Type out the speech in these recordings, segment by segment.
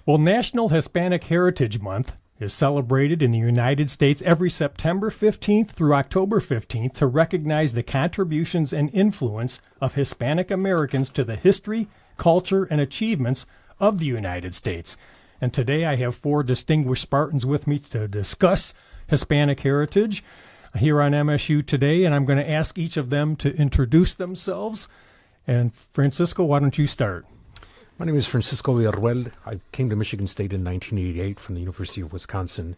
Well, National Hispanic Heritage Month is celebrated in the United States every September 15th through October 15th to recognize the contributions and influence of Hispanic Americans to the history, culture, and achievements of the United States. And today I have four distinguished Spartans with me to discuss Hispanic heritage here on MSU Today, and I'm going to ask each of them to introduce themselves. And Francisco, why don't you start? My name is Francisco Villarruel. I came to Michigan State in 1988 from the University of Wisconsin.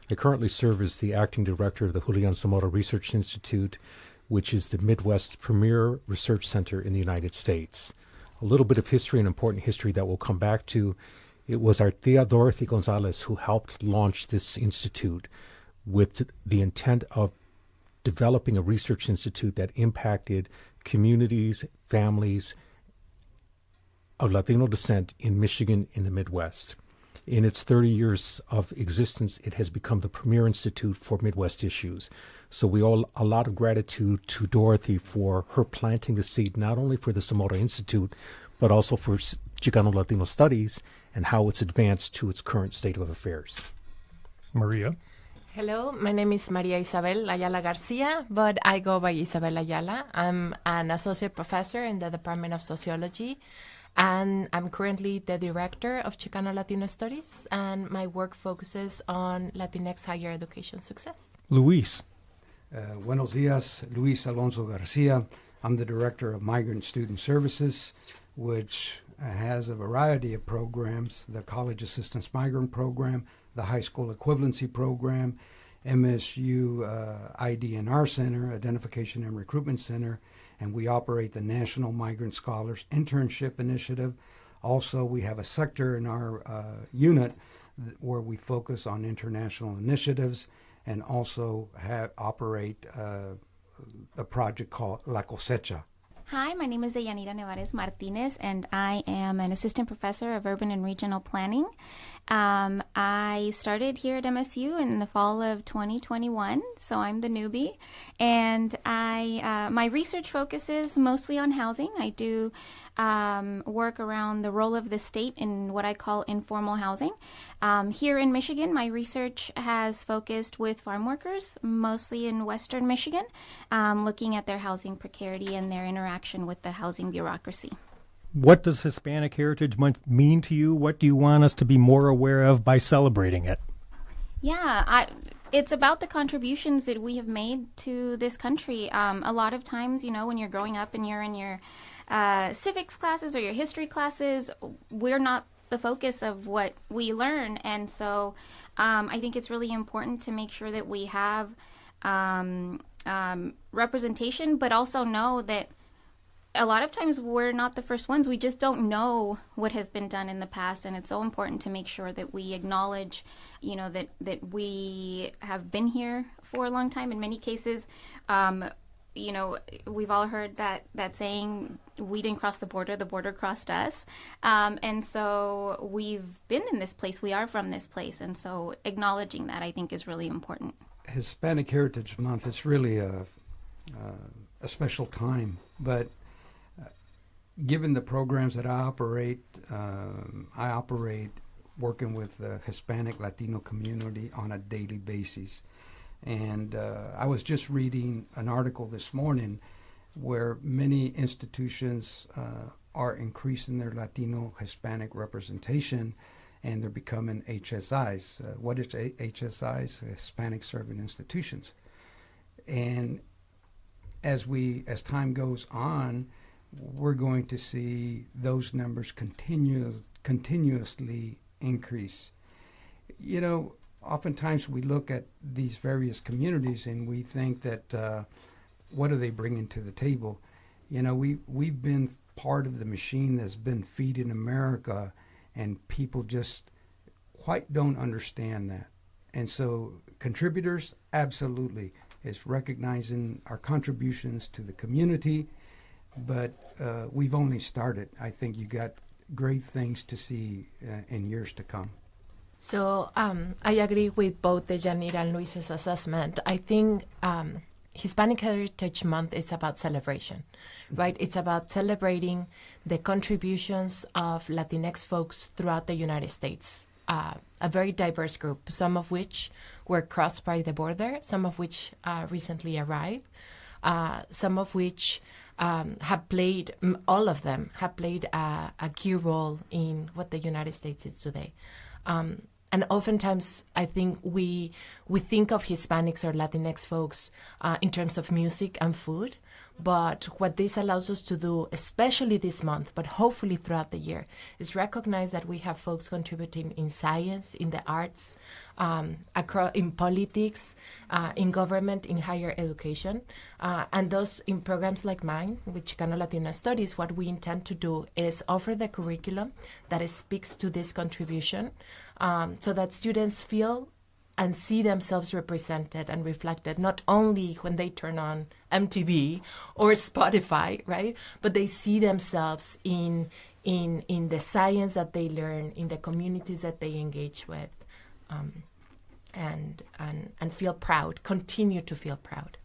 I currently serve as the acting director of the Julian Samora Research Institute, which is the Midwest's premier research center in the United States. A little bit of history and important history that we'll come back to. It was our tia Dorothy Gonzalez who helped launch this institute with the intent of developing a research institute that impacted communities, families of Latino descent in Michigan in the Midwest. In its 30 years of existence, it has become the premier institute for Midwest issues. So we owe a lot of gratitude to Dorothy for her planting the seed, not only for the Samora Institute, but also for Chicano Latino Studies and how it's advanced to its current state of affairs. Maria. Hello, my name is Maria Isabel Ayala Garcia, but I go by Isabel Ayala. I'm an associate professor in the Department of Sociology, and I'm currently the director of Chicano Latino Studies, and my work focuses on Latinx higher education success. Luis. Buenos dias, Luis Alonso Garcia. I'm the director of Migrant Student Services, which has a variety of programs: the College Assistance Migrant Program, the High School Equivalency Program, MSU ID&R Center, Identification and Recruitment Center, and we operate the National Migrant Scholars Internship Initiative. Also, we have a sector in our unit where we focus on international initiatives and also operate a project called La Cosecha. Hi, my name is Deyanira Nevares Martinez, and I am an assistant professor of urban and regional planning. I started here at MSU in the fall of 2021, so I'm the newbie. And my research focuses mostly on housing. I do work around the role of the state in what I call informal housing. Here in Michigan, my research has focused with farm workers, mostly in western Michigan, looking at their housing precarity and their interaction with the housing bureaucracy. What does Hispanic Heritage Month mean to you? What do you want us to be more aware of by celebrating it? Yeah, it's about the contributions that we have made to this country. A lot of times, when you're growing up and you're in your civics classes or your history classes, we're not the focus of what we learn. And so I think it's really important to make sure that we have representation, but also know that a lot of times we're not the first ones. We just don't know what has been done in the past, and it's so important to make sure that we acknowledge, that we have been here for a long time. In many cases, we've all heard that saying, we didn't cross the border crossed us. And so we've been in this place, we are from this place, and so acknowledging that, I think, is really important. Hispanic Heritage Month is really a special time, but given the programs that I operate working with the Hispanic Latino community on a daily basis. And I was just reading an article this morning where many institutions are increasing their Latino Hispanic representation, and they're becoming HSIs. What is HSIs? Hispanic Serving Institutions. And as time goes on, we're going to see those numbers continuously increase. Oftentimes we look at these various communities and we think that what are they bringing to the table? We've been part of the machine that's been feeding America, and people just quite don't understand that. And so contributors, absolutely, is recognizing our contributions to the community. But we've only started. I think you got great things to see in years to come. So I agree with both Deyanira and Luis's assessment. I think Hispanic Heritage Month is about celebration, right? It's about celebrating the contributions of Latinx folks throughout the United States. A very diverse group, some of which were crossed by the border, some of which recently arrived, some of which have played, all of them have played a key role in what the United States is today. And oftentimes, I think we think of Hispanics or Latinx folks in terms of music and food. But what this allows us to do, especially this month, but hopefully throughout the year, is recognize that we have folks contributing in science, in the arts, in politics, in government, in higher education. And those in programs like mine, with Chicano Latino Studies, what we intend to do is offer the curriculum that speaks to this contribution so that students feel and see themselves represented and reflected, not only when they turn on MTV or Spotify, right? But they see themselves in the science that they learn, in the communities that they engage with, and feel proud, continue to feel proud.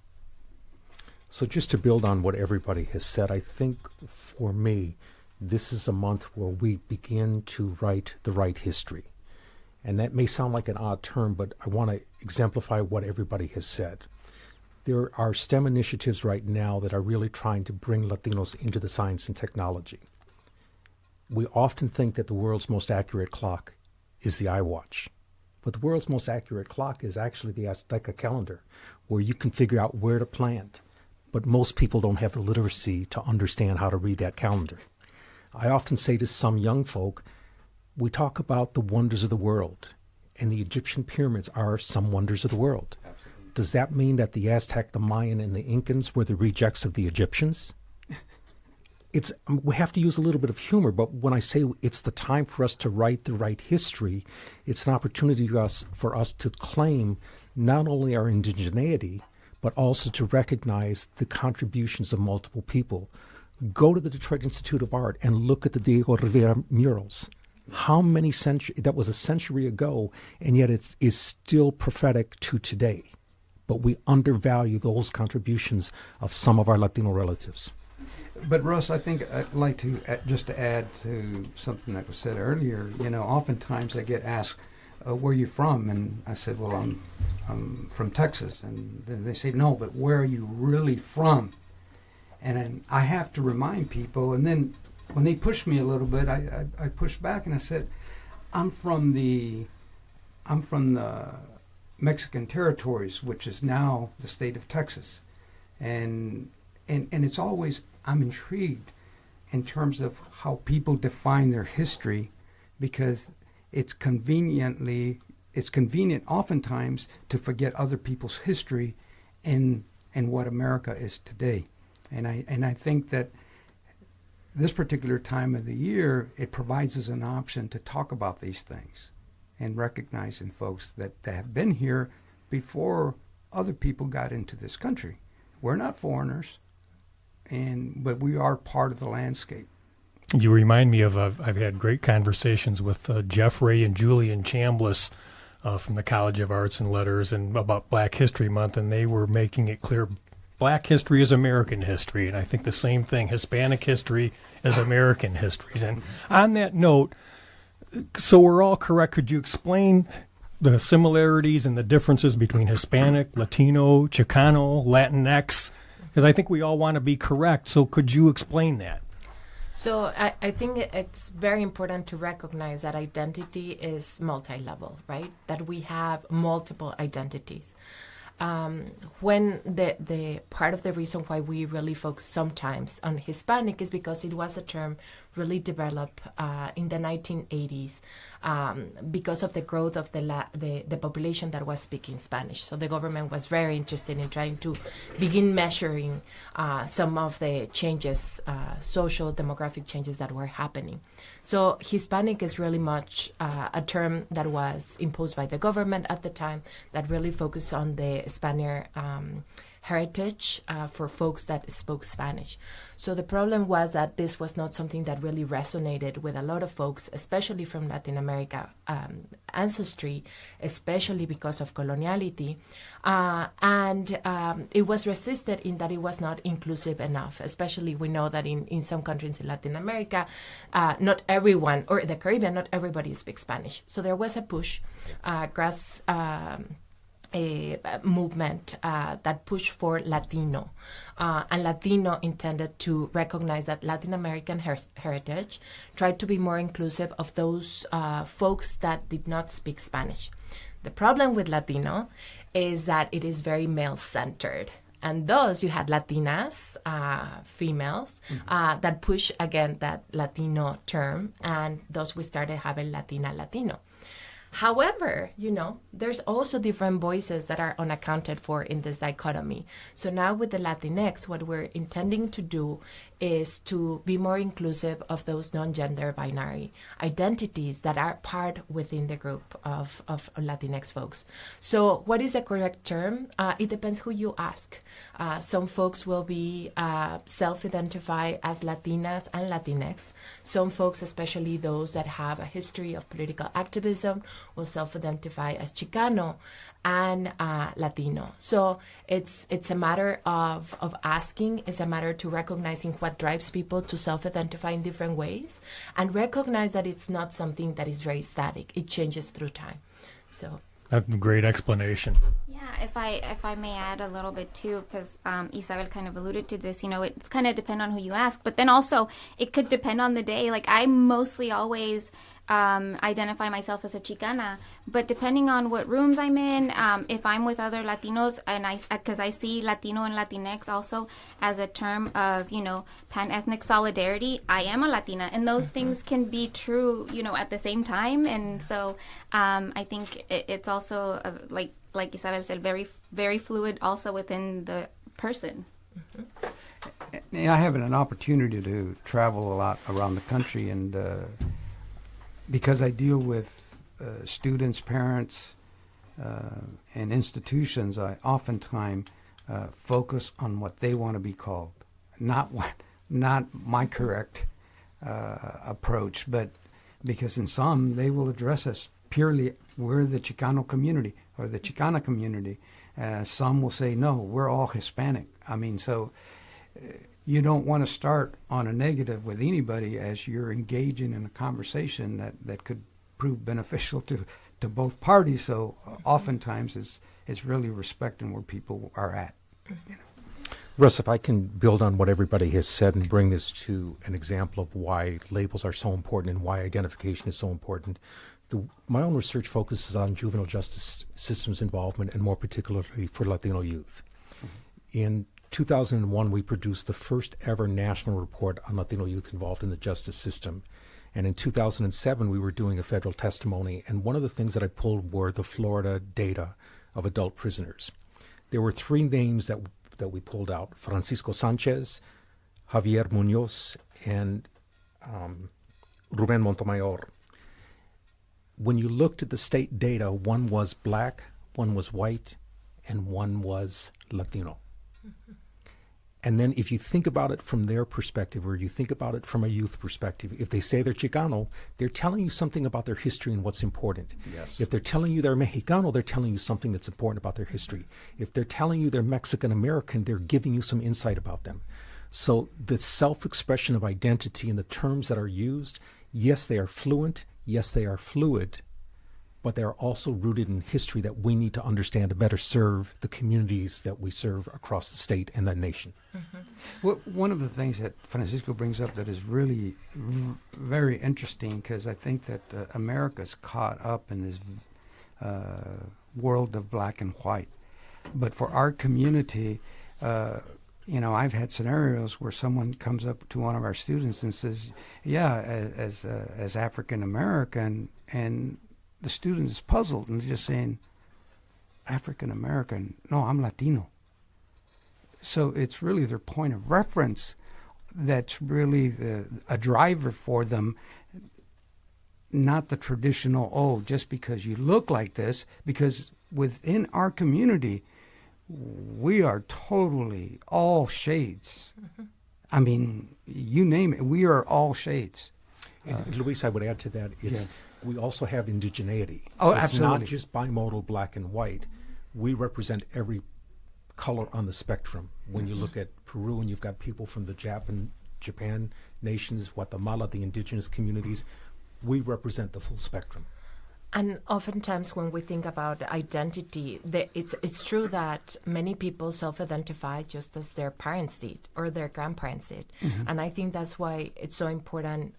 So just to build on what everybody has said, I think for me, this is a month where we begin to write the right history. And that may sound like an odd term, but I want to exemplify what everybody has said. There are STEM initiatives right now that are really trying to bring Latinos into the science and technology. We often think that the world's most accurate clock is the iWatch. But the world's most accurate clock is actually the Azteca calendar, where you can figure out where to plant. But most people don't have the literacy to understand how to read that calendar. I often say to some young folk, we talk about the wonders of the world, and the Egyptian pyramids are some wonders of the world. Absolutely. Does that mean that the Aztec, the Mayan, and the Incans were the rejects of the Egyptians? We have to use a little bit of humor, but when I say it's the time for us to write the right history, it's an opportunity for us to claim not only our indigeneity, but also to recognize the contributions of multiple people. Go to the Detroit Institute of Art and look at the Diego Rivera murals. How many centuries, that was a century ago, and yet it is still prophetic to today. But we undervalue those contributions of some of our Latino relatives. But Russ, I think I'd like to just to add to something that was said earlier. You know, oftentimes I get asked, "Where are you from?" And I said, "Well, I'm from Texas." And then they say, "No, but where are you really from?" And then I have to remind people, and then when they pushed me a little bit, I pushed back and I said, I'm from the Mexican territories, which is now the state of Texas. And it's always, I'm intrigued in terms of how people define their history, because it's convenient oftentimes to forget other people's history and what America is today. And I think that this particular time of the year, it provides us an option to talk about these things and recognizing folks that have been here before other people got into this country. We're not foreigners, but we are part of the landscape. You remind me of, I've had great conversations with Jeffrey and Julian Chambliss from the College of Arts and Letters and about Black History Month, and they were making it clear Black history is American history, and I think the same thing, Hispanic history is American history. And on that note, so we're all correct, could you explain the similarities and the differences between Hispanic, Latino, Chicano, Latinx? Because I think we all want to be correct, so could you explain that? So I think it's very important to recognize that identity is multi-level, right? That we have multiple identities. When the part of the reason why we really focus sometimes on Hispanic is because it was a term really developed in the 1980s because of the growth of the population that was speaking Spanish. So the government was very interested in trying to begin measuring some of the changes, social demographic changes that were happening. So Hispanic is really much a term that was imposed by the government at the time that really focused on the Spaniard heritage for folks that spoke Spanish. So the problem was that this was not something that really resonated with a lot of folks, especially from Latin America ancestry, especially because of coloniality. And it was resisted in that it was not inclusive enough, especially we know that in some countries in Latin America, not everyone, or the Caribbean, not everybody speaks Spanish. So there was a push, a movement that pushed for Latino. And Latino intended to recognize that Latin American heritage, tried to be more inclusive of those folks that did not speak Spanish. The problem with Latino is that it is very male-centered. And those, you had Latinas, females, that push again that Latino term, and thus we started having Latina, Latino. However, there's also different voices that are unaccounted for in this dichotomy. So now with the Latinx, what we're intending to do is to be more inclusive of those non-gender binary identities that are part within the group of Latinx folks. So what is the correct term? It depends who you ask. Some folks will be self-identify as Latinas and Latinx. Some folks, especially those that have a history of political activism, will self-identify as Chicano and Latino. So it's a matter of asking. It's a matter to recognizing what drives people to self-identify in different ways, and recognize that it's not something that is very static. It changes through time. So that's a great explanation. Yeah, if I may add a little bit too, because Isabel kind of alluded to this. It's kind of depend on who you ask, but then also it could depend on the day. Like I mostly always identify myself as a Chicana, but depending on what rooms I'm in, if I'm with other Latinos, and because I see Latino and Latinx also as a term of pan-ethnic solidarity, I am a Latina, and those things can be true at the same time. And so I think it's also like Isabel said, very very fluid also within the person. I have an opportunity to travel a lot around the country, and because I deal with students, parents, and institutions, I oftentimes focus on what they want to be called, not my correct approach, but because in some they will address us purely, we're the Chicano community or the Chicana community. Some will say, no, we're all Hispanic. So you don't want to start on a negative with anybody as you're engaging in a conversation that could prove beneficial to both parties. So oftentimes it's really respecting where people are at. Russ, if I can build on what everybody has said and bring this to an example of why labels are so important and why identification is so important. My own research focuses on juvenile justice systems involvement, and more particularly for Latino youth. In 2001, we produced the first ever national report on Latino youth involved in the justice system. And in 2007, we were doing a federal testimony, and one of the things that I pulled were the Florida data of adult prisoners. There were three names that we pulled out: Francisco Sanchez, Javier Munoz, and Ruben Montemayor. When you looked at the state data, one was black, one was white, and one was Latino. And then if you think about it from their perspective, or you think about it from a youth perspective, if they say they're Chicano, they're telling you something about their history and what's important. Yes. If they're telling you they're Mexicano, they're telling you something that's important about their history. If they're telling you they're Mexican American, they're giving you some insight about them. So the self-expression of identity and the terms that are used, yes, they are fluent, yes, they are fluid, but they are also rooted in history that we need to understand to better serve the communities that we serve across the state and the nation. Well, one of the things that Francisco brings up that is really very interesting, because I think that America's caught up in this world of black and white. But for our community, I've had scenarios where someone comes up to one of our students and says, yeah, as African American, and the student is puzzled and just saying, African American, no, I'm Latino. So it's really their point of reference that's really a driver for them, not the traditional, just because you look like this, because within our community, we are totally all shades. I mean, you name it, we are all shades. And Luis, I would add to that, we also have indigeneity. Oh, it's absolutely. not just bimodal black and white. We represent every color on the spectrum. When you look at Peru and you've got people from the Japan nations, Guatemala, the indigenous communities, we represent the full spectrum. And oftentimes when we think about identity, it's true that many people self-identify just as their parents did or their grandparents did. And I think that's why it's so important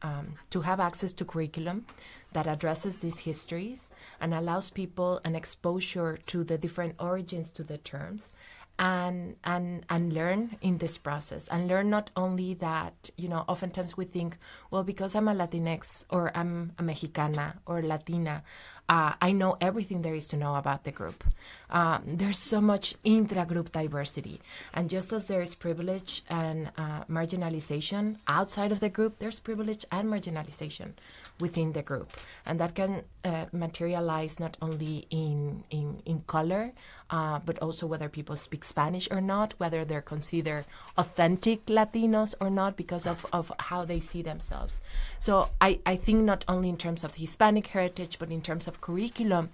to have access to curriculum that addresses these histories and allows people an exposure to the different origins to the terms and learn in this process, and learn not only that, oftentimes we think, well, because I'm a Latinx or I'm a Mexicana or Latina, I know everything there is to know about the group. There's so much intra-group diversity. And just as there is privilege and marginalization outside of the group, there's privilege and marginalization within the group. And that can materialize not only in color, but also whether people speak Spanish or not, whether they're considered authentic Latinos or not because of how they see themselves. So I think not only in terms of Hispanic heritage, but in terms of curriculum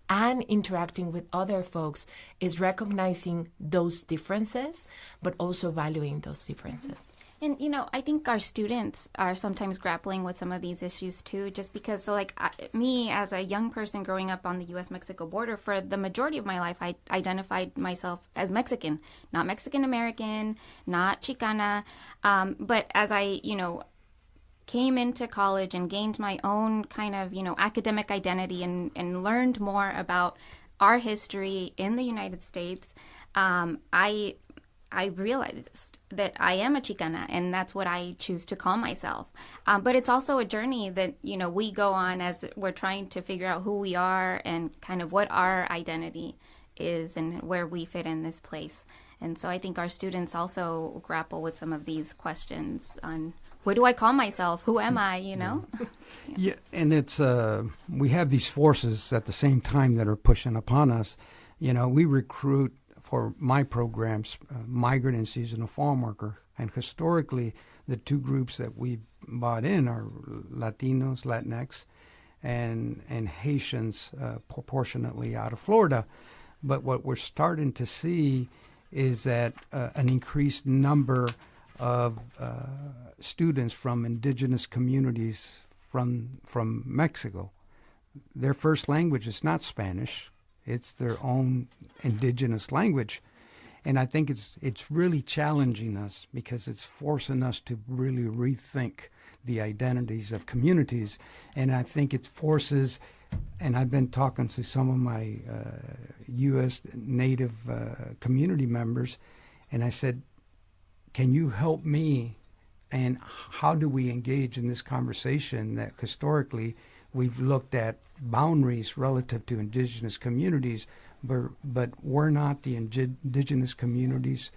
and interacting with other folks is recognizing those differences, but also valuing those differences. And, I think our students are sometimes grappling with some of these issues too, just because, me as a young person growing up on the U.S.-Mexico border, for the majority of my life, I identified myself as Mexican, not Mexican American, not Chicana. But as I, came into college and gained my own kind of, academic identity and learned more about our history in the United States, I realized that I am a Chicana, and that's what I choose to call myself. But it's also a journey that, we go on as we're trying to figure out who we are and kind of what our identity is and where we fit in this place. And so I think our students also grapple with some of these questions on what do I call myself? Who am I, Yeah, and it's we have these forces at the same time that are pushing upon us. We recruit for my programs, migrant and seasonal farm worker. And historically, the two groups that we brought in are Latinos, Latinx, and Haitians, proportionately out of Florida. But what we're starting to see is that an increased number of students from indigenous communities from Mexico. Their first language is not Spanish. It's their own indigenous language. And I think it's really challenging us because it's forcing us to really rethink the identities of communities. And I think it forces, and I've been talking to some of my U.S. Native community members, and I said, can you help me? And how do we engage in this conversation that historically we've looked at boundaries relative to indigenous communities, but we're not the indigenous communities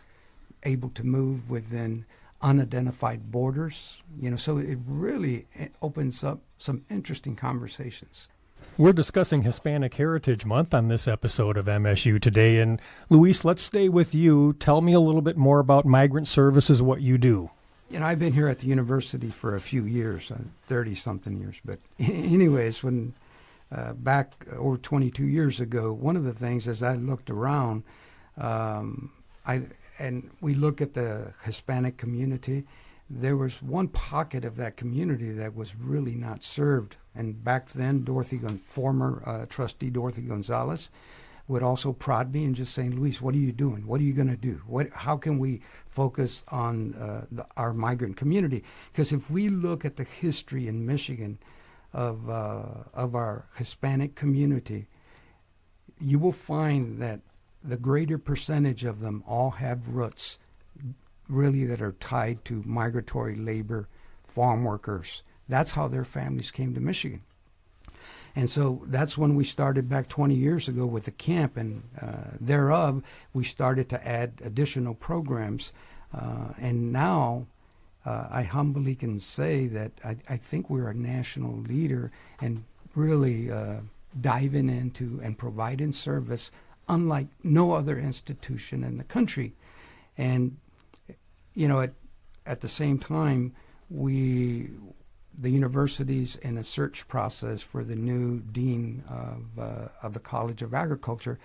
able to move within unidentified borders? So it really opens up some interesting conversations. We're discussing Hispanic Heritage Month on this episode of MSU Today. And Luis, let's stay with you. Tell me a little bit more about migrant services, what you do. I've been here at the university for a few years, 30-something years. But anyways, when back over 22 years ago, one of the things as I looked around, and we look at the Hispanic community, there was one pocket of that community that was really not served. And back then, former trustee Dorothy Gonzalez would also prod me and just saying, Luis, what are you doing? What are you going to do? How can we focus on our migrant community? Because if we look at the history in Michigan of our Hispanic community, you will find that the greater percentage of them all have roots really that are tied to migratory labor, farm workers. That's how their families came to Michigan. And so that's when we started back 20 years ago with the camp, and thereof we started to add additional programs. And now I humbly can say that I think we're a national leader and really diving into and providing service unlike no other institution in the country. And, you know, at the same time, the university's in a search process for the new dean of the College of Agriculture.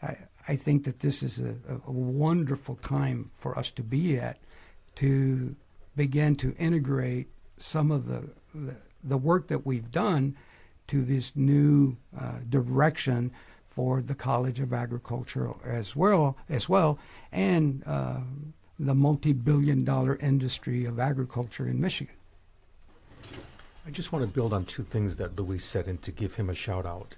I think that this is a wonderful time for us to be at, to begin to integrate some of the work that we've done to this new direction for the College of Agriculture as well, and the multi-billion-dollar industry of agriculture in Michigan. I just want to build on two things that Luis said and to give him a shout out.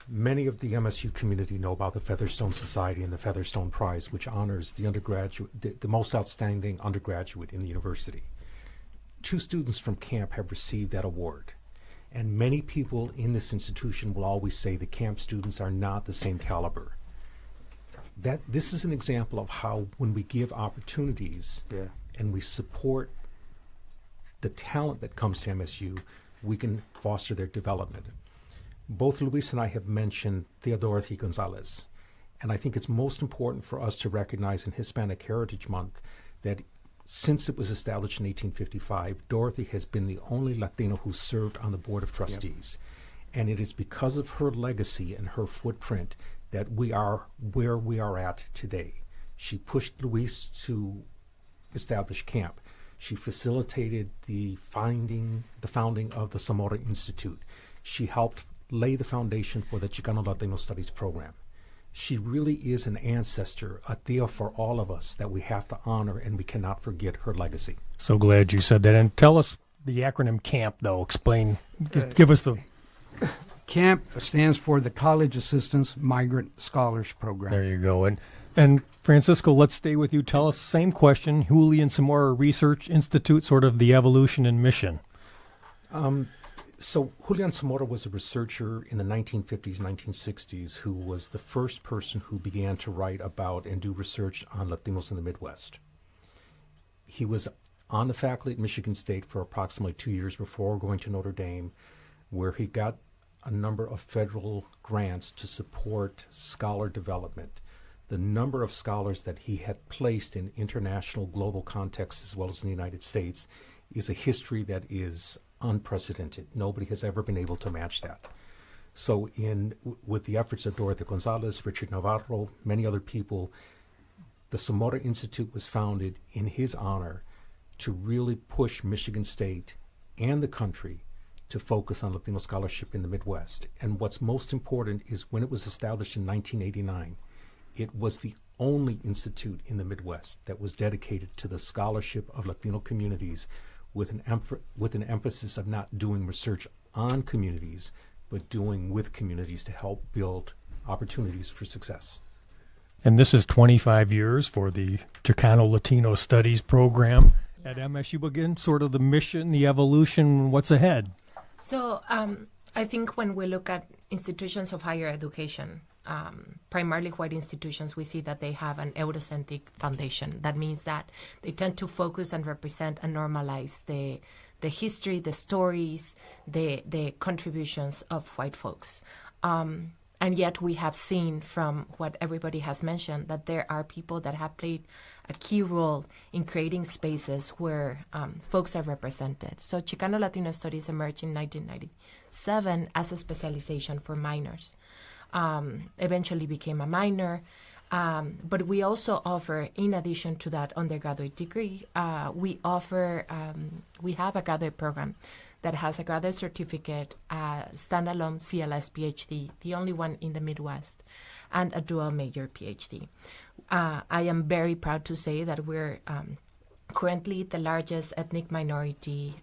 Many of the MSU community know about the Featherstone Society and the Featherstone Prize, which honors the undergraduate, the most outstanding undergraduate in the university. 2 students from camp have received that award. And many people in this institution will always say the camp students are not the same caliber. This is an example of how when we give opportunities and we support the talent that comes to MSU, we can foster their development. Both Luis and I have mentioned Dorothy Gonzalez, and I think it's most important for us to recognize in Hispanic Heritage Month that since it was established in 1855, Dorothy has been the only Latino who served on the Board of Trustees. Yep. And it is because of her legacy and her footprint that we are where we are at today. She pushed Luis to establish camp. She facilitated the founding of the Samora Institute. She helped lay the foundation for the Chicano Latino Studies program. She really is an ancestor, a tia for all of us that we have to honor, and we cannot forget her legacy. So glad you said that. And tell us the acronym CAMP, though. Explain, give us the... CAMP stands for the College Assistance Migrant Scholars Program. There you go. And Francisco, let's stay with you. Tell us the same question. Julian Samora Research Institute, sort of the evolution and mission. So Julian Samora was a researcher in the 1950s, 1960s, who was the first person who began to write about and do research on Latinos in the Midwest. He was on the faculty at Michigan State for approximately 2 years before going to Notre Dame, where he got a number of federal grants to support scholar development. The number of scholars that he had placed in international global contexts as well as in the United States is a history that is unprecedented. Nobody has ever been able to match that. So with the efforts of Dorothy Gonzalez, Richard Navarro, many other people, the Samora Institute was founded in his honor to really push Michigan State and the country to focus on Latino scholarship in the Midwest. And what's most important is when it was established in 1989, it was the only institute in the Midwest that was dedicated to the scholarship of Latino communities with an emphasis of not doing research on communities, but doing with communities to help build opportunities for success. And this is 25 years for the Chicano Latino Studies program at MSU. Again, sort of the mission, the evolution, what's ahead? So I think when we look at institutions of higher education, primarily white institutions, we see that they have an Eurocentric foundation. That means that they tend to focus and represent and normalize the history, the stories, the contributions of white folks. And yet we have seen from what everybody has mentioned that there are people that have played a key role in creating spaces where folks are represented. So Chicano Latino Studies emerged in 1997 as a specialization for minors. Eventually became a minor, but we also offer, in addition to that undergraduate degree, we have a graduate program that has a graduate certificate, standalone CLS PhD, the only one in the Midwest, and a dual major PhD. I am very proud to say that we're currently the largest ethnic minority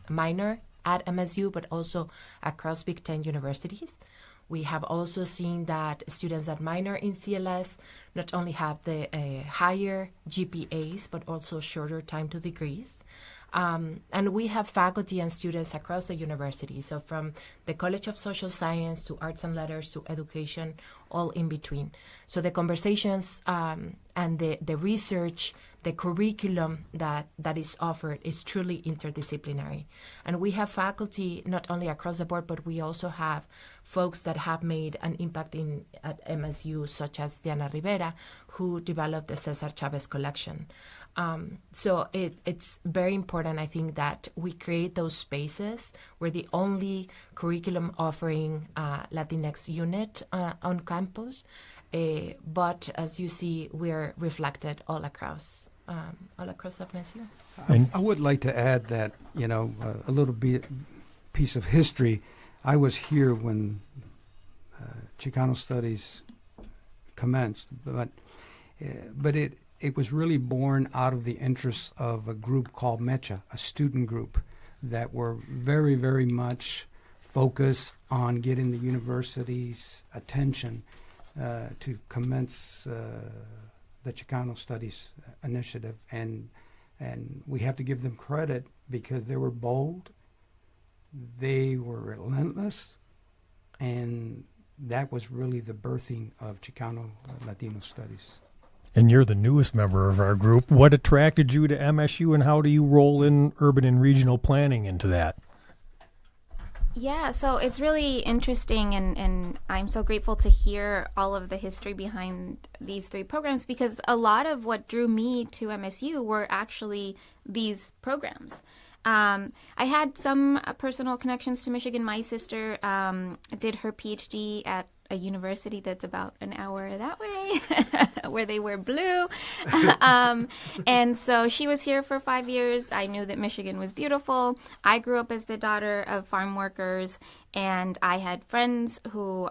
minor at MSU, but also across Big Ten universities. We have also seen that students that minor in CLS not only have the higher GPAs, but also shorter time to degrees. And we have faculty and students across the university, so from the College of Social Science to Arts and Letters to Education, all in between. So the conversations and the research, the curriculum that is offered is truly interdisciplinary. And we have faculty not only across the board, but we also have folks that have made an impact at MSU, such as Diana Rivera, who developed the Cesar Chavez collection. So it's very important, I think, that we create those spaces. We're the only curriculum offering Latinx unit on campus, but as you see, we're reflected all across MSU. I would like to add that, a little bit piece of history. I was here when Chicano Studies commenced, but it was really born out of the interests of a group called MECHA, a student group that were very, very much focused on getting the university's attention to commence the Chicano Studies initiative. And we have to give them credit because they were bold, they were relentless, and that was really the birthing of Chicano Latino Studies. And you're the newest member of our group. What attracted you to MSU, and how do you roll in urban and regional planning into that? Yeah, so it's really interesting, and I'm so grateful to hear all of the history behind these three programs, because a lot of what drew me to MSU were actually these programs. I had some personal connections to Michigan. My sister did her PhD at a university that's about an hour that way, where they wear blue. And so she was here for 5 years. I knew that Michigan was beautiful. I grew up as the daughter of farm workers, and I had friends who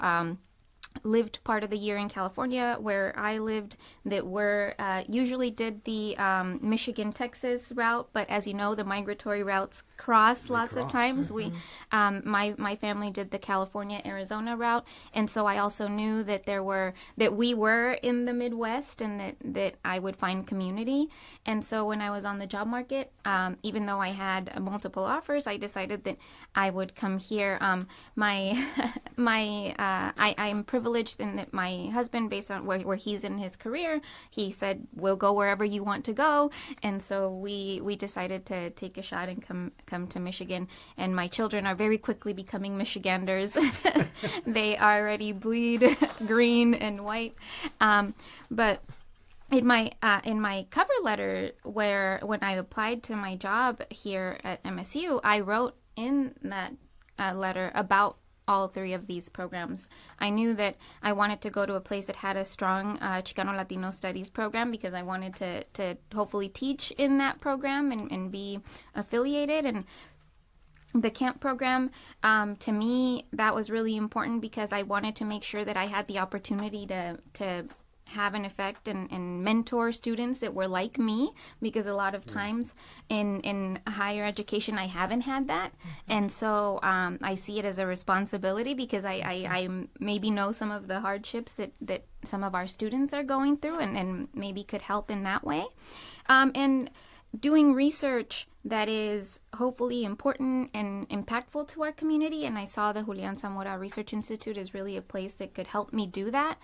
lived part of the year in California, where I lived, that were usually did the Michigan-Texas route. But as you know, the migratory routes cross lots of times. We, my family did the California-Arizona route, and so I also knew that we were in the Midwest, and that I would find community. And so when I was on the job market, even though I had multiple offers, I decided that I would come here. I'm privileged in that my husband, based on where he's in his career, he said, we'll go wherever you want to go. And so we decided to take a shot and come to Michigan. And my children are very quickly becoming Michiganders. They already bleed green and white. But in my cover letter, when I applied to my job here at MSU, I wrote in that letter about all three of these programs. I knew that I wanted to go to a place that had a strong Chicano Latino Studies program, because I wanted to hopefully teach in that program and be affiliated. And the camp program, to me, that was really important, because I wanted to make sure that I had the opportunity to have an effect and mentor students that were like me, because a lot of times in higher education I haven't had that. And so I see it as a responsibility, because I maybe know some of the hardships that some of our students are going through, and maybe could help in that way. And doing research that is hopefully important and impactful to our community. And I saw the Julian Samora Research Institute is really a place that could help me do that.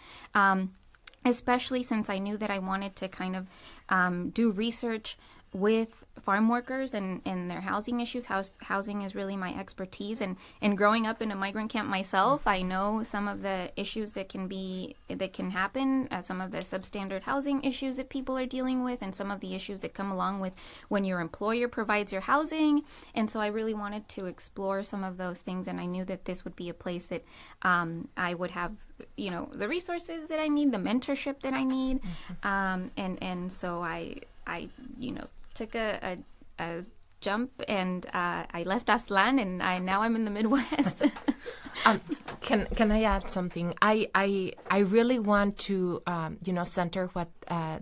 Especially since I knew that I wanted to kind of do research with farm workers and their housing issues. Housing is really my expertise, and growing up in a migrant camp myself, I know some of the issues that can happen, some of the substandard housing issues that people are dealing with, and some of the issues that come along with when your employer provides your housing. And so I really wanted to explore some of those things, and I knew that this would be a place that I would have the resources that I need, the mentorship that I need, and so I took a jump, and I left Aztlán, and now I'm in the Midwest. Can I add something? I really want to center what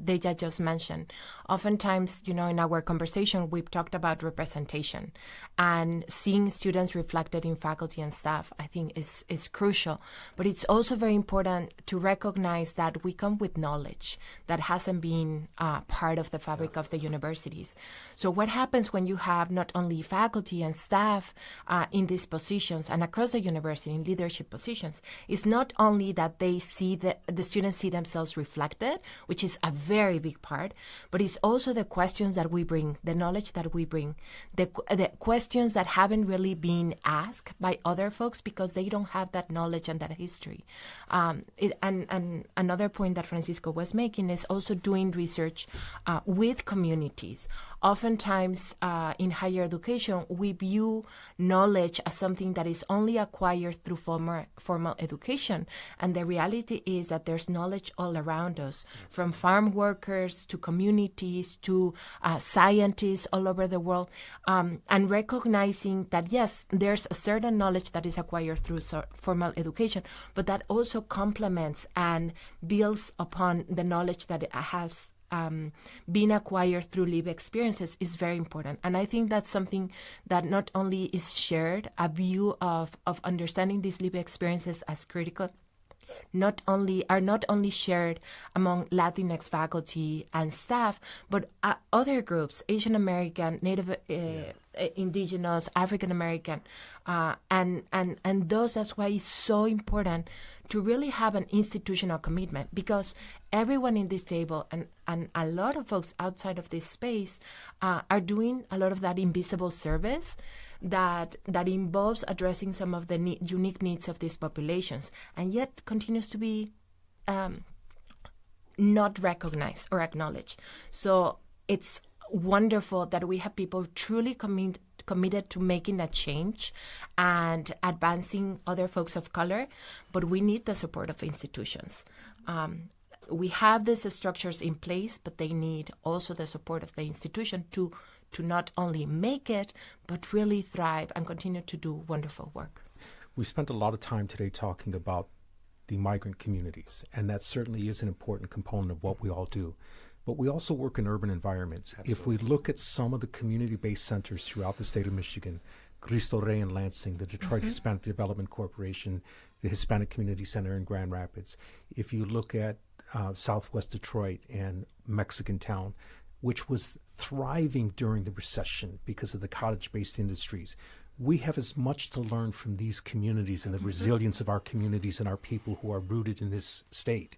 Deja just mentioned. Oftentimes, in our conversation, we've talked about representation, and seeing students reflected in faculty and staff, I think, is crucial. But it's also very important to recognize that we come with knowledge that hasn't been part of the fabric of the universities. So what happens when you have not only faculty and staff in these positions and across the university in leadership positions is not only that they see the students see themselves reflected, which is a very big part, but it's also the questions that we bring, the knowledge that we bring, the questions that haven't really been asked by other folks because they don't have that knowledge and that history. And another point that Francisco was making is also doing research with communities. Oftentimes in higher education, we view knowledge as something that is only acquired through formal education. And the reality is that there's knowledge all around us, from farm workers to communities to scientists all over the world, and recognizing that, yes, there's a certain knowledge that is acquired through formal education, but that also complements and builds upon the knowledge that has being acquired through lived experiences is very important. And I think that's something that not only is shared, a view of understanding these lived experiences as critical, are not only shared among Latinx faculty and staff, but other groups, Asian American, Native Indigenous, African American, and those. That's why it's so important to really have an institutional commitment, because everyone in this table and a lot of folks outside of this space are doing a lot of that invisible service that involves addressing some of the unique needs of these populations, and yet continues to be not recognized or acknowledged. So it's wonderful that we have people truly committed to making a change and advancing other folks of color, but we need the support of institutions. We have these structures in place, but they need also the support of the institution to not only make it, but really thrive and continue to do wonderful work. We spent a lot of time today talking about the migrant communities, and that certainly is an important component of what we all do. But we also work in urban environments. Absolutely. If we look at some of the community-based centers throughout the state of Michigan, Cristo Rey in Lansing, the Detroit Hispanic Development Corporation, the Hispanic Community Center in Grand Rapids, if you look at Southwest Detroit and Mexican Town, which was thriving during the recession because of the cottage-based industries, we have as much to learn from these communities and the resilience of our communities and our people who are rooted in this state.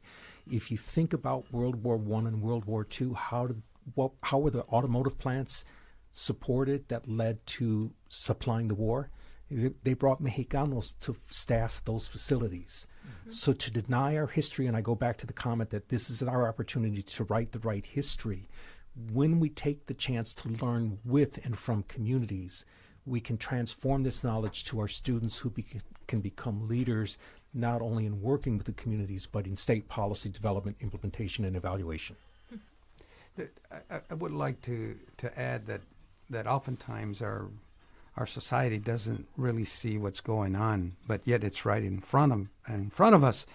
If you think about World War I and World War II, how were the automotive plants supported that led to supplying the war? They brought Mexicanos to staff those facilities. So to deny our history, and I go back to the comment that this is our opportunity to write the right history, when we take the chance to learn with and from communities, we can transform this knowledge to our students who can become leaders, not only in working with the communities, but in state policy development, implementation, and evaluation. I would like to add that oftentimes our society doesn't really see what's going on, but yet it's right in front of us.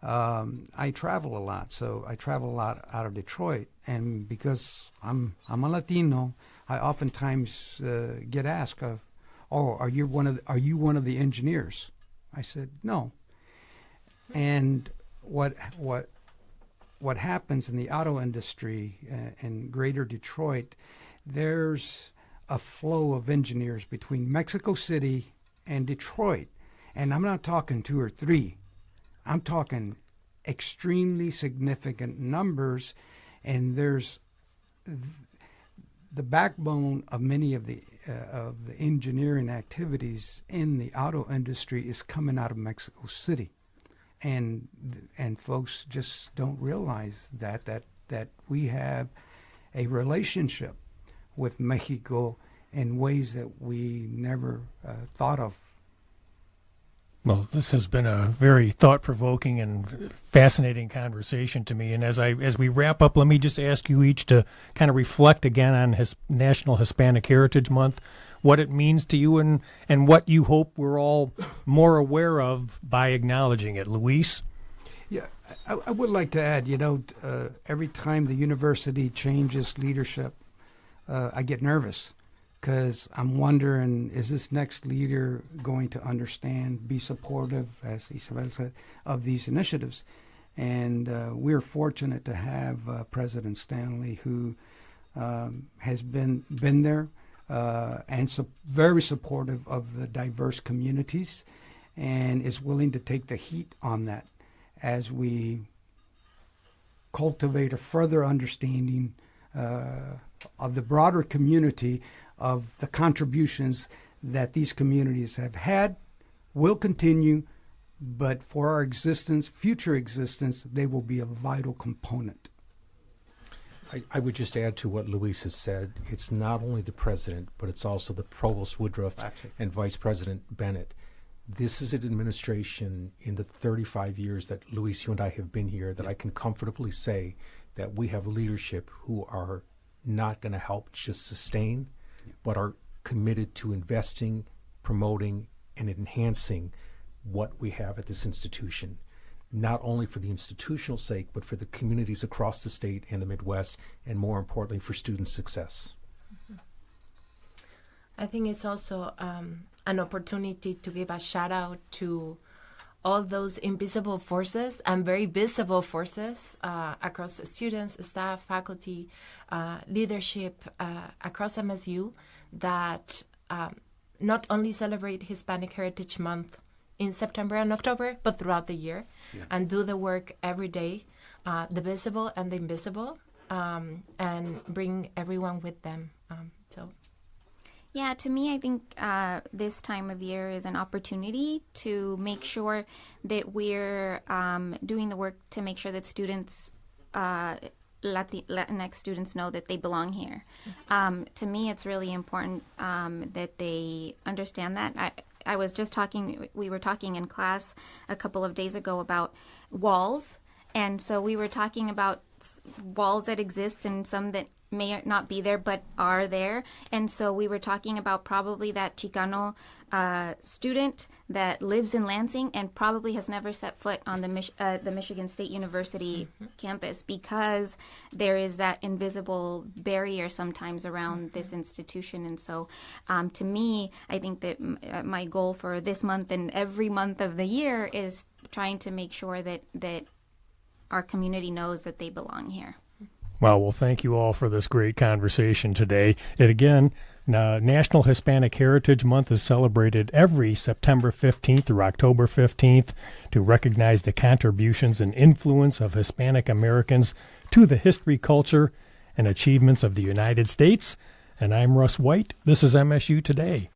I travel a lot, so I travel a lot out of Detroit, and because I'm a Latino, I oftentimes get asked, are you one of the engineers? I said no. And what happens in the auto industry in Greater Detroit? There's a flow of engineers between Mexico City and Detroit, and I'm not talking 2 or 3. I'm talking extremely significant numbers, and there's the backbone of many of the engineering activities in the auto industry is coming out of Mexico City, and folks just don't realize that we have a relationship with Mexico in ways that we never thought of. Well, this has been a very thought-provoking and fascinating conversation to me. And as we wrap up, let me just ask you each to kind of reflect again on National Hispanic Heritage Month, what it means to you, and what you hope we're all more aware of by acknowledging it. Luis? Yeah, I would like to add, every time the university changes leadership, I get nervous, because I'm wondering, is this next leader going to understand, be supportive, as Isabel said, of these initiatives? And we're fortunate to have President Stanley, who has been there and very supportive of the diverse communities, and is willing to take the heat on that as we cultivate a further understanding of the broader community of the contributions that these communities have had, will continue, but for our existence, future existence, they will be a vital component. I would just add to what Luis has said. It's not only the president, but it's also the Provost Woodruff and Vice President Bennett. This is an administration in the 35 years that Luis, you and I have been here that I can comfortably say that we have leadership who are not going to help just sustain, but are committed to investing, promoting, and enhancing what we have at this institution, not only for the institutional sake, but for the communities across the state and the Midwest, and more importantly, for student success. I think it's also an opportunity to give a shout out to all those invisible forces and very visible forces across students, staff, faculty, leadership across MSU that not only celebrate Hispanic Heritage Month in September and October, but throughout the year, and do the work every day, the visible and the invisible, and bring everyone with them. Yeah, to me, I think this time of year is an opportunity to make sure that we're doing the work to make sure that students, Latinx students, know that they belong here. To me, it's really important that they understand that. I was just we were talking in class a couple of days ago about walls. And so we were talking about walls that exist and some that may not be there but are there. And so we were talking about probably that Chicano student that lives in Lansing and probably has never set foot on the Michigan State University campus, because there is that invisible barrier sometimes around this institution. And so to me, I think that my goal for this month and every month of the year is trying to make sure that our community knows that they belong here. Well, thank you all for this great conversation today. And again, National Hispanic Heritage Month is celebrated every September 15th through October 15th to recognize the contributions and influence of Hispanic Americans to the history, culture, and achievements of the United States. And I'm Russ White. This is MSU Today.